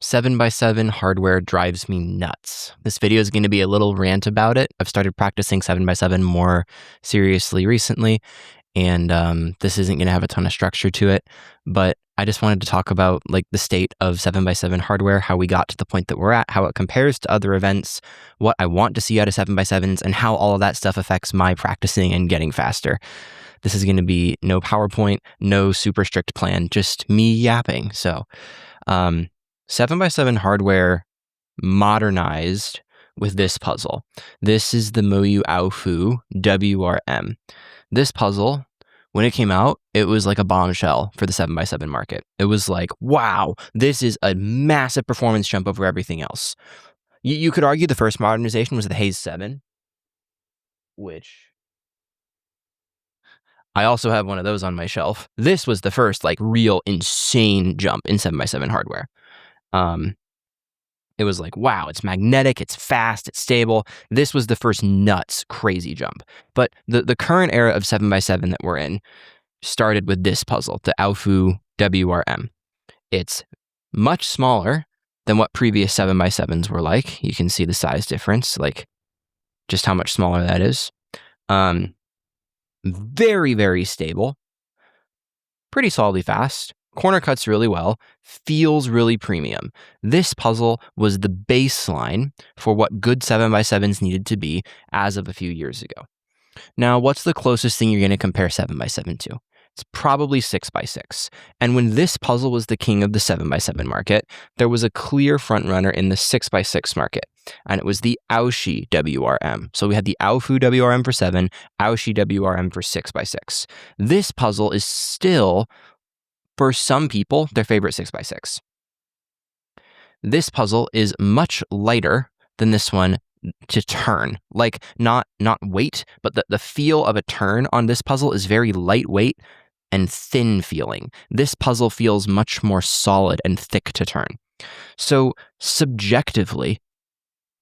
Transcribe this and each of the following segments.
7x7 hardware drives me nuts. This video is going to be a little rant about it. I've started practicing 7x7 more seriously recently, and this isn't going to have a ton of structure to it, but I just wanted to talk about like the state of 7x7 hardware, how we got to the point that we're at, how it compares to other events, what I want to see out of 7x7s, and how all of that stuff affects my practicing and getting faster. This is going to be no PowerPoint, no super strict plan, just me yapping. So 7x7 hardware modernized with this puzzle. This is the Moyu AoFu WRM. This puzzle, when it came out, it was like a bombshell for the 7x7 market. It was like, wow, this is a massive performance jump over everything else. You could argue the first modernization was the Haze 7, which I also have one of those on my shelf. This was the first like real insane jump in 7x7 hardware. It was like, wow, it's magnetic, it's fast, it's stable. This was the first nuts, crazy jump. But the current era of 7x7 that we're in started with this puzzle, the AoFu WRM. It's much smaller than what previous 7x7s were like. You can see the size difference, like just how much smaller that is. Very, very stable. Pretty solidly fast. Corner cuts really well, feels really premium. This puzzle was the baseline for what good 7x7s needed to be as of a few years ago. Now, what's the closest thing you're going to compare 7x7 to? It's probably 6x6. And when this puzzle was the king of the 7x7 market, there was a clear frontrunner in the 6x6 market, and it was the AoFu WRM. So we had the AoFu WRM for 7, AoFu WRM for 6x6. This puzzle is still, for some people, their favorite 6x6. This puzzle is much lighter than this one to turn. Like, not weight, but the feel of a turn on this puzzle is very lightweight and thin feeling. This puzzle feels much more solid and thick to turn. So subjectively,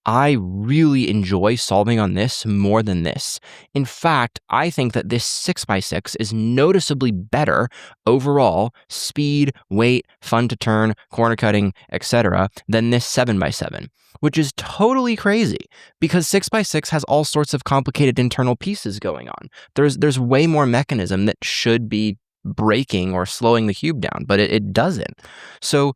I really enjoy solving on this more than this. In fact, I think that this 6x6 is noticeably better overall, speed, weight, fun to turn, corner cutting, etc., than this 7x7, which is totally crazy because 6x6 has all sorts of complicated internal pieces going on. There's way more mechanism that should be breaking or slowing the cube down, but it doesn't. So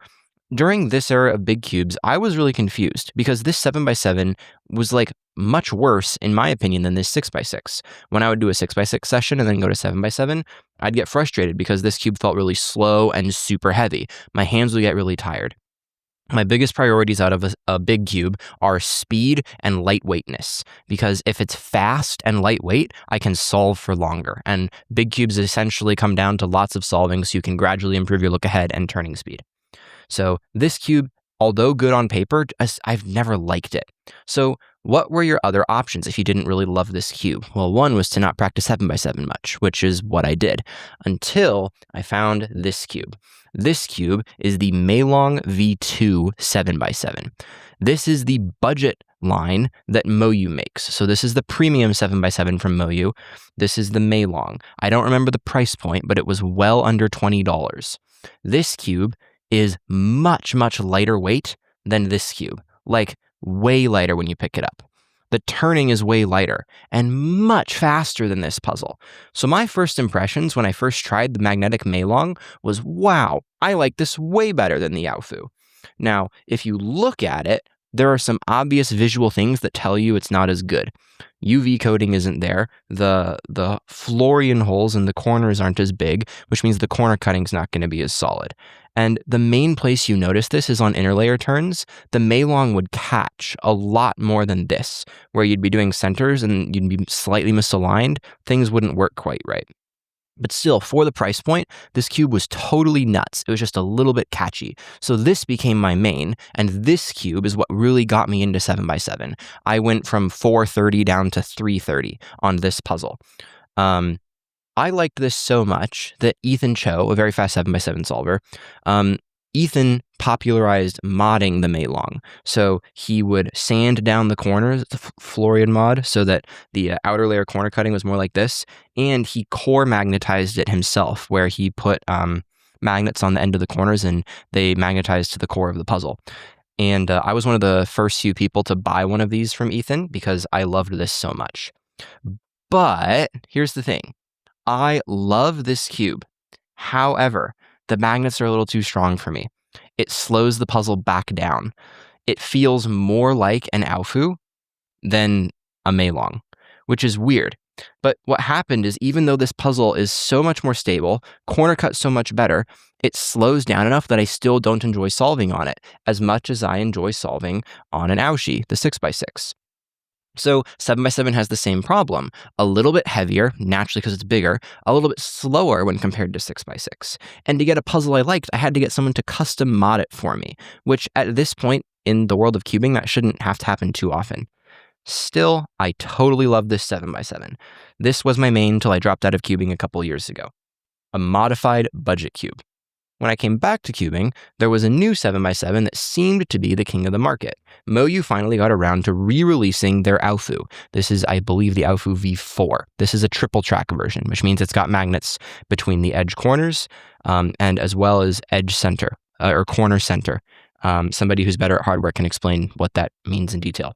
during this era of big cubes, I was really confused because this 7x7 was like much worse, in my opinion, than this 6x6. When I would do a 6x6 session and then go to 7x7, I'd get frustrated because this cube felt really slow and super heavy. My hands would get really tired. My biggest priorities out of a big cube are speed and lightweightness, because if it's fast and lightweight, I can solve for longer. And big cubes essentially come down to lots of solving so you can gradually improve your look ahead and turning speed. So this cube, although good on paper, I've never liked it. So what were your other options if you didn't really love this cube? Well, one was to not practice 7x7 much, which is what I did, until I found this cube. This cube is the Meilong V2 7x7. This is the budget line that Moyu makes. So this is the premium 7x7 from Moyu. This is the Meilong. I don't remember the price point, but it was well under $20. This cube is much, much lighter weight than this cube, like way lighter when you pick it up. The turning is way lighter and much faster than this puzzle. So my first impressions when I first tried the magnetic Meilong was, wow, I like this way better than the AoFu. Now, if you look at it, there are some obvious visual things that tell you it's not as good. UV coating isn't there. The Florian holes in the corners aren't as big, which means the corner cutting's not going to be as solid. And the main place you notice this is on interlayer turns. The Meilong would catch a lot more than this, where you'd be doing centers and you'd be slightly misaligned. Things wouldn't work quite right. But still, for the price point, this cube was totally nuts. It was just a little bit catchy. So this became my main, and this cube is what really got me into 7x7. I went from 430 down to 330 on this puzzle. I liked this so much that Ethan Cho, a very fast 7x7 solver, Ethan popularized modding the Meilong. So he would sand down the corners, the Florian mod, so that the outer layer corner cutting was more like this. And he core magnetized it himself, where he put magnets on the end of the corners, and they magnetize to the core of the puzzle. And I was one of the first few people to buy one of these from Ethan because I loved this so much. But here's the thing. I love this cube. However, the magnets are a little too strong for me. It slows the puzzle back down. It feels more like an AoFu than a Meilong, which is weird. But what happened is, even though this puzzle is so much more stable, corner cut so much better, it slows down enough that I still don't enjoy solving on it as much as I enjoy solving on an AoFu, the 6x6. So 7x7 has the same problem, a little bit heavier, naturally because it's bigger, a little bit slower when compared to 6x6. And to get a puzzle I liked, I had to get someone to custom mod it for me, which at this point in the world of cubing, that shouldn't have to happen too often. Still, I totally love this 7x7. This was my main until I dropped out of cubing a couple years ago. A modified budget cube. When I came back to cubing, there was a new 7x7 that seemed to be the king of the market. Moyu finally got around to re-releasing their AoFu. This is, I believe, the AoFu V4. This is a triple track version, which means it's got magnets between the edge corners and as well as edge center or corner center. Somebody who's better at hardware can explain what that means in detail.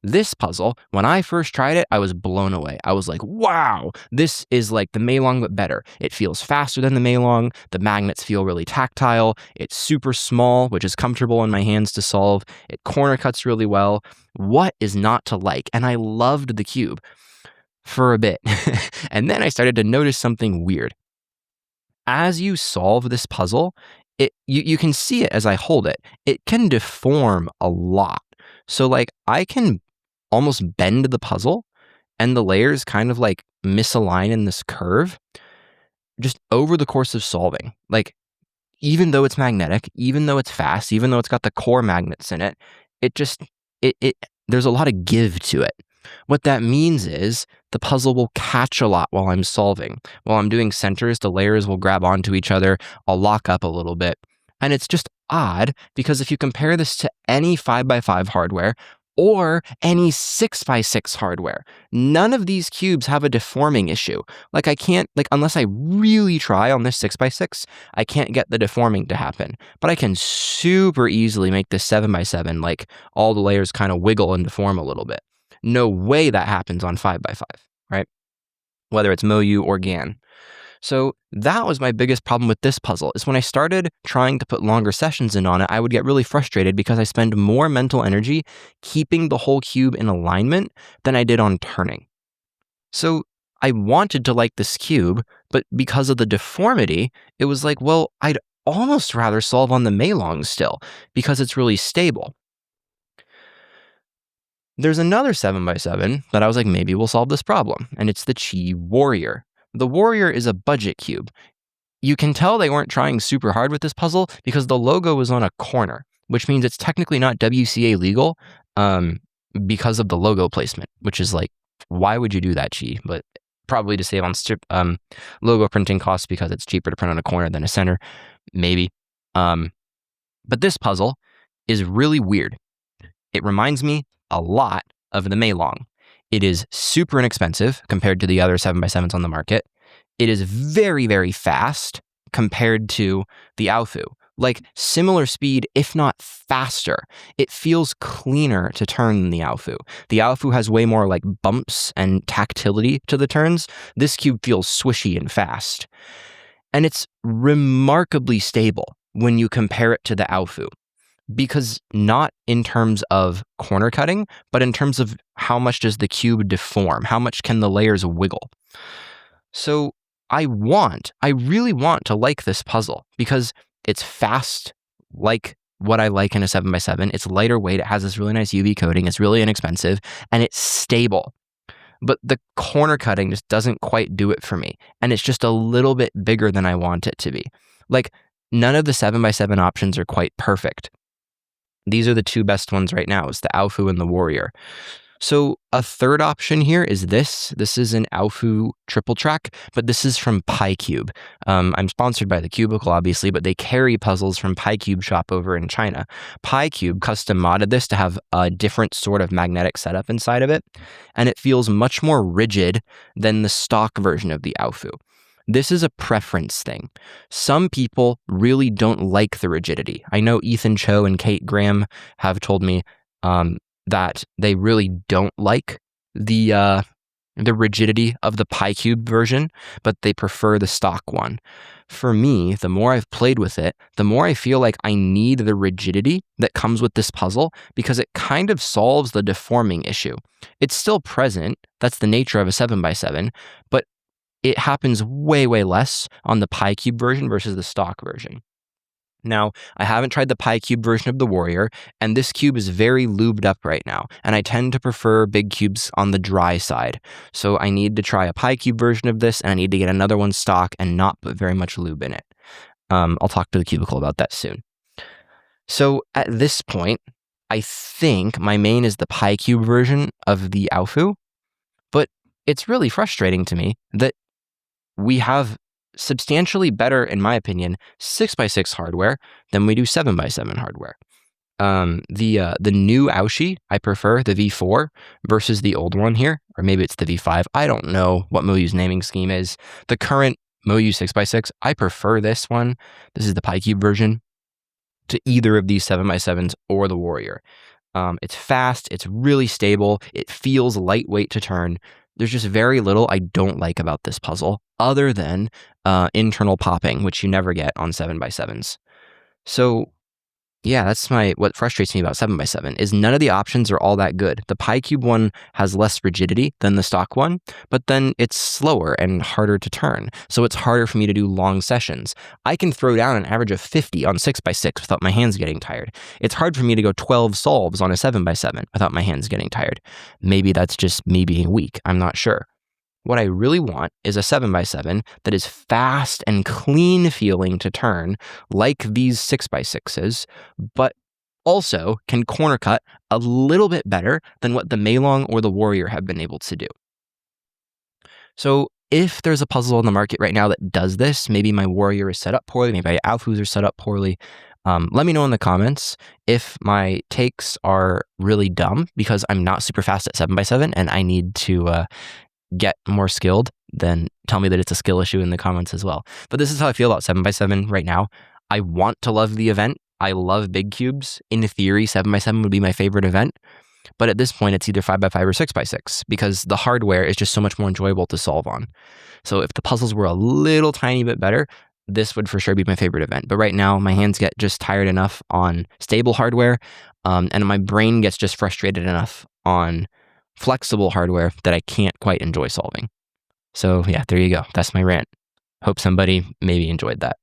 This puzzle, when I first tried it, I was blown away. I was like, wow, this is like the Meilong, but better. It feels faster than the Meilong. The magnets feel really tactile. It's super small, which is comfortable in my hands to solve. It corner cuts really well. What is not to like? And I loved the cube for a bit. And then I started to notice something weird. As you solve this puzzle, you can see it as I hold it. It can deform a lot. So like I can almost bend the puzzle and the layers kind of like misalign in this curve just over the course of solving. Like even though it's magnetic, even though it's fast, even though it's got the core magnets in it, there's a lot of give to it. What that means is the puzzle will catch a lot while I'm solving. While I'm doing centers, the layers will grab onto each other. I'll lock up a little bit. And it's just odd because if you compare this to any 5x5 hardware or any 6x6 hardware, none of these cubes have a deforming issue. Like I can't, like unless I really try on this 6x6, I can't get the deforming to happen. But I can super easily make this 7x7, like all the layers kind of wiggle and deform a little bit. No way that happens on 5x5, right? Whether it's Moyu or GAN. So that was my biggest problem with this puzzle, is when I started trying to put longer sessions in on it, I would get really frustrated because I spend more mental energy keeping the whole cube in alignment than I did on turning. So I wanted to like this cube, but because of the deformity, it was like, well, I'd almost rather solve on the Meilong still because it's really stable. There's another 7x7 that I was like, maybe we'll solve this problem, and it's the QiYi Warrior. The Warrior is a budget cube. You can tell they weren't trying super hard with this puzzle because the logo was on a corner, which means it's technically not WCA legal because of the logo placement, which is like, why would you do that, QiYi? But probably to save on logo printing costs because it's cheaper to print on a corner than a center, maybe. But this puzzle is really weird. It reminds me a lot of the Meilong. It is super inexpensive compared to the other 7x7s on the market. It is very, very fast compared to the AoFu. Like similar speed, if not faster. It feels cleaner to turn than the AoFu. The AoFu has way more like bumps and tactility to the turns. This cube feels swishy and fast. And it's remarkably stable when you compare it to the AoFu. Because not in terms of corner cutting, but in terms of how much does the cube deform? How much can the layers wiggle? So I really want to like this puzzle because it's fast, like what I like in a 7x7. It's lighter weight. It has this really nice UV coating. It's really inexpensive and it's stable. But the corner cutting just doesn't quite do it for me. And it's just a little bit bigger than I want it to be. Like none of the 7x7 options are quite perfect. These are the two best ones right now. It's the AoFu and the Warrior. So a third option here is this. This is an AoFu triple track, but this is from PiCube. I'm sponsored by the Cubicle, obviously, but they carry puzzles from PiCube shop over in China. PiCube custom modded this to have a different sort of magnetic setup inside of it, and it feels much more rigid than the stock version of the AoFu. This is a preference thing. Some people really don't like the rigidity. I know Ethan Cho and Kate Graham have told me that they really don't like the rigidity of the PiCube version, but they prefer the stock one. For me, the more I've played with it, the more I feel like I need the rigidity that comes with this puzzle because it kind of solves the deforming issue. It's still present, that's the nature of a 7x7, but it happens way, way less on the PiCube version versus the stock version. Now, I haven't tried the PiCube version of the Warrior, and this cube is very lubed up right now, and I tend to prefer big cubes on the dry side. So I need to try a PiCube version of this, and I need to get another one stock and not put very much lube in it. I'll talk to the cubicle about that soon. So at this point, I think my main is the PiCube version of the AoFu, but it's really frustrating to me that we have substantially better, in my opinion, 6x6 hardware than we do 7x7 hardware. The new AoFu, I prefer the V4 versus the old one here, or maybe it's the V5. I don't know what Moyu's naming scheme is. The current Moyu 6x6, I prefer this one. This is the PiCube version to either of these 7x7s or the Warrior. It's fast, it's really stable, it feels lightweight to turn. There's just very little I don't like about this puzzle, other than internal popping, which you never get on 7x7s. So yeah, that's what frustrates me about 7x7 is none of the options are all that good. The PiCube one has less rigidity than the stock one, but then it's slower and harder to turn, so it's harder for me to do long sessions. I can throw down an average of 50 on 6x6 without my hands getting tired. It's hard for me to go 12 solves on a 7x7 without my hands getting tired. Maybe that's just me being weak, I'm not sure. What I really want is a 7x7 that is fast and clean feeling to turn, like these 6x6s, but also can corner cut a little bit better than what the Meilong or the Warrior have been able to do. So if there's a puzzle on the market right now that does this, maybe my Warrior is set up poorly, maybe my AoFus are set up poorly, let me know in the comments if my takes are really dumb because I'm not super fast at 7x7 and I need to get more skilled, then tell me that it's a skill issue in the comments as well. But this is how I feel about 7x7 right now. I want to love the event. I love big cubes. In theory, 7x7 would be my favorite event. But at this point, it's either 5x5 or 6x6 because the hardware is just so much more enjoyable to solve on. So if the puzzles were a little tiny bit better, this would for sure be my favorite event. But right now, my hands get just tired enough on stable hardware, and my brain gets just frustrated enough on flexible hardware that I can't quite enjoy solving. So yeah, there you go. That's my rant. Hope somebody maybe enjoyed that.